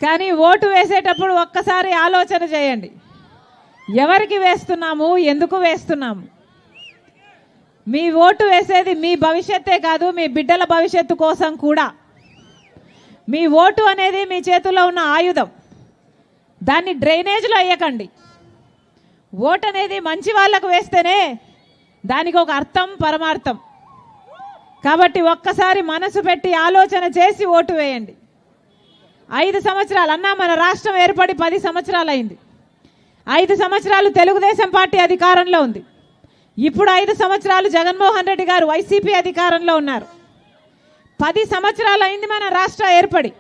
కానీ ఓటు వేసేటప్పుడు ఒక్కసారి ఆలోచన చేయండి, ఎవరికి వేస్తున్నాము, ఎందుకు వేస్తున్నాము. మీ ఓటు వేసేది మీ భవిష్యత్తే కాదు, మీ బిడ్డల భవిష్యత్తు కోసం కూడా. మీ ఓటు అనేది మీ చేతుల్లో ఉన్న ఆయుధం, దాన్ని డ్రైనేజ్లో వేయకండి. ఓటు అనేది మంచి వాళ్ళకు వేస్తేనే దానికి ఒక అర్థం, పరమార్థం. కాబట్టి ఒక్కసారి మనసు పెట్టి ఆలోచన చేసి ఓటు వేయండి. 5 సంవత్సరాలు అన్నా, మన రాష్ట్రం ఏర్పడి 10 సంవత్సరాలు అయింది. 5 సంవత్సరాలు తెలుగుదేశం పార్టీ అధికారంలో ఉంది. ఇప్పుడు 5 సంవత్సరాలు జగన్మోహన్ రెడ్డి గారు వైసీపీ అధికారంలో ఉన్నారు. 10 సంవత్సరాలు అయింది మన రాష్ట్రం ఏర్పడి.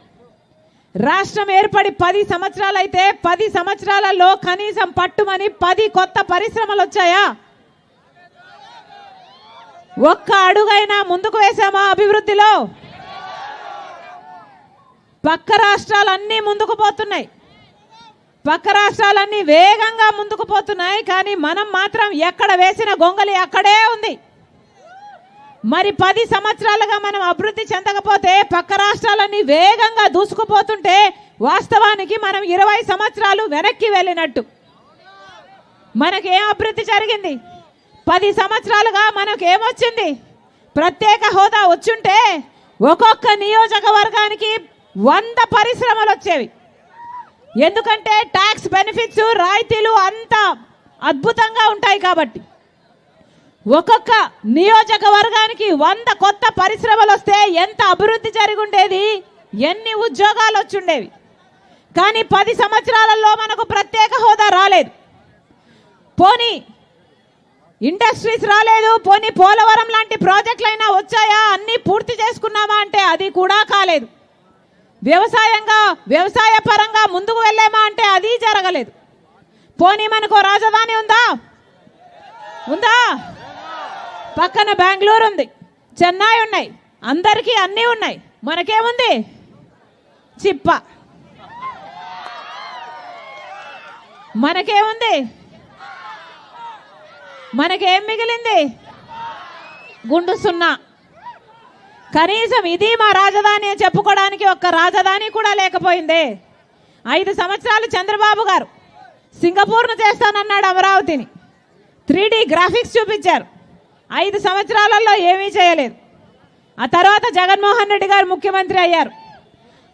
రాష్ట్రం ఏర్పడి 10 సంవత్సరాలు అయితే 10 సంవత్సరాలలో కనీసం పట్టుమని 10 కొత్త పరిశ్రమలు వచ్చాయా? ఒక్క అడుగైనా ముందుకు వేసామా అభివృద్ధిలో? పక్క రాష్ట్రాలన్నీ ముందుకు పోతున్నాయి, పక్క రాష్ట్రాలన్నీ వేగంగా ముందుకు పోతున్నాయి. కానీ మనం మాత్రం ఎక్కడ వేసిన గొంగలి అక్కడే ఉంది. మరి 10 సంవత్సరాలుగా మనం అభివృద్ధి చెందకపోతే పక్క రాష్ట్రాలన్నీ వేగంగా దూసుకుపోతుంటే వాస్తవానికి మనం 20 సంవత్సరాలు వెనక్కి వెళ్ళినట్టు. మనకేం అభివృద్ధి జరిగింది? 10 సంవత్సరాలుగా మనకేమొచ్చింది? ప్రత్యేక హోదా వచ్చుంటే ఒక్కొక్క నియోజకవర్గానికి 100 పరిశ్రమలు వచ్చేవి. ఎందుకంటే ట్యాక్స్ బెనిఫిట్స్, రాయితీలు అంత అద్భుతంగా ఉంటాయి కాబట్టి. ఒక్కొక్క నియోజకవర్గానికి 100 కొత్త పరిశ్రమలు వస్తే ఎంత అభివృద్ధి జరిగి ఉండేది, ఎన్ని ఉద్యోగాలు వచ్చుండేవి. కానీ 10 సంవత్సరాలలో మనకు ప్రత్యేక హోదా రాలేదు. పోనీ ఇండస్ట్రీస్ రాలేదు, పోనీ పోలవరం లాంటి ప్రాజెక్టులైనా వచ్చాయా, అన్నీ పూర్తి చేసుకున్నామా అంటే అది కూడా కాలేదు. వ్యవసాయ పరంగా ముందుకు వెళ్ళామా అంటే అది జరగలేదు. పోనీ మనకు రాజధాని ఉందా? పక్కన బెంగళూరు ఉంది, చెన్నై ఉన్నాయి, అందరికీ అన్నీ ఉన్నాయి. మనకేముంది? చిప్ప. మనకేముంది? మనకేం మిగిలింది? గుండు సున్నా. కనీసం ఇది మా రాజధాని అని చెప్పుకోవడానికి ఒక్క రాజధాని కూడా లేకపోయిందే. 5 సంవత్సరాలు చంద్రబాబు గారు సింగపూర్ను చేస్తానన్నాడు, అమరావతిని 3D గ్రాఫిక్స్ చూపించారు. 5 సంవత్సరాలలో ఏమీ చేయలేదు. ఆ తర్వాత జగన్మోహన్ రెడ్డి గారు ముఖ్యమంత్రి అయ్యారు.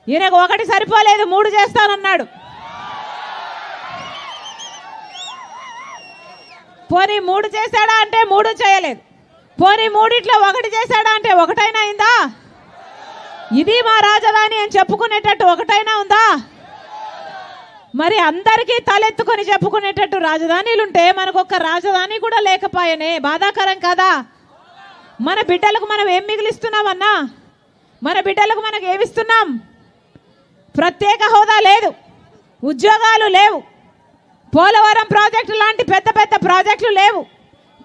ఈయనకు 1 సరిపోలేదు, 3 చేస్తానన్నాడు. పోనీ 3 చేశాడా అంటే 3 చేయలేదు. పోనీ 3 1 చేశాడా అంటే 1 అయిందా? ఇది మా రాజధాని అని చెప్పుకునేటట్టు 1 ఉందా? మరి అందరికీ తలెత్తుకొని చెప్పుకునేటట్టు రాజధానీలుంటే మనకు ఒక్క రాజధాని కూడా లేకపోయానే. బాధాకరం కదా? మన బిడ్డలకు మనం ఏం మిగిలిస్తున్నామన్నా? మన బిడ్డలకు మనకు ఏమిస్తున్నాం? ప్రత్యేక హోదా లేదు, ఉద్యోగాలు లేవు, పోలవరం ప్రాజెక్టు లాంటి పెద్ద పెద్ద ప్రాజెక్టులు లేవు,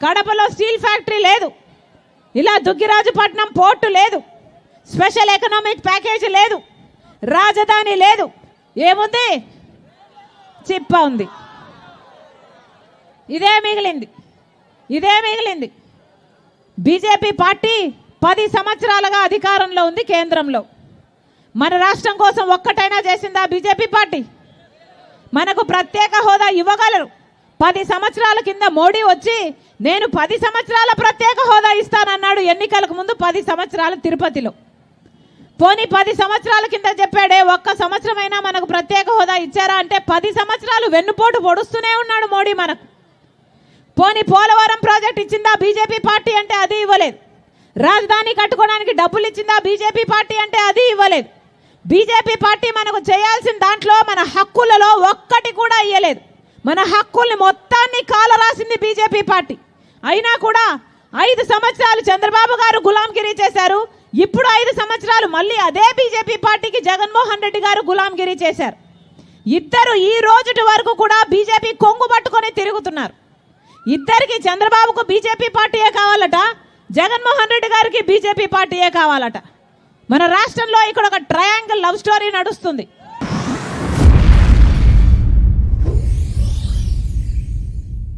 కడపలో స్టీల్ ఫ్యాక్టరీ లేదు, ఇలా దుగ్గిరాజుపట్నం పోర్టు లేదు, స్పెషల్ ఎకనామిక్ ప్యాకేజీ లేదు, రాజధాని లేదు. ఏముంది? చిప్ప ఉంది. ఇదే మిగిలింది. బీజేపీ పార్టీ 10 సంవత్సరాలుగా అధికారంలో ఉంది కేంద్రంలో. మన రాష్ట్రం కోసం ఒక్కటైనా చేసిందా బీజేపీ పార్టీ? మనకు ప్రత్యేక హోదా ఇవ్వగలరు. 10 సంవత్సరాల కింద మోడీ వచ్చి నేను 10 సంవత్సరాల ప్రత్యేక హోదా ఇస్తానన్నాడు ఎన్నికలకు ముందు. 10 సంవత్సరాలు తిరుపతిలో. పోనీ 10 సంవత్సరాల కింద చెప్పాడే, ఒక్క సంవత్సరమైనా మనకు ప్రత్యేక హోదా ఇచ్చారా అంటే 10 సంవత్సరాలు వెన్నుపోటు పొడుస్తూనే ఉన్నాడు మోడీ మనకు. పోనీ పోలవరం ప్రాజెక్ట్ ఇచ్చిందా బీజేపీ పార్టీ అంటే అది ఇవ్వలేదు. రాజధాని కట్టుకోవడానికి డబ్బులు ఇచ్చిందా బీజేపీ పార్టీ అంటే అది ఇవ్వలేదు. బీజేపీ పార్టీ మనకు చేయాల్సిన దాంట్లో మన హక్కులలో ఒక్కటి కూడా ఇవ్వలేదు. మన హక్కుల్ని మొత్తాన్ని కాలరాసింది బీజేపీ పార్టీ. అయినా కూడా 5 సంవత్సరాలు చంద్రబాబు గారు గులాంగిరి చేశారు. ఇప్పుడు 5 సంవత్సరాలు మళ్ళీ అదే బీజేపీ పార్టీకి జగన్మోహన్ రెడ్డి గారు గులాంగిరి చేశారు. ఇద్దరు ఈ రోజుటి వరకు కూడా బీజేపీ కొంగు పట్టుకొని తిరుగుతున్నారు. ఇద్దరికి, చంద్రబాబుకు బీజేపీ పార్టీయే కావాలట, జగన్మోహన్ రెడ్డి గారికి బీజేపీ పార్టీయే కావాలట. మన రాష్ట్రంలో ఇక్కడ ఒక ట్రయాంగిల్ లవ్ స్టోరీ నడుస్తుంది.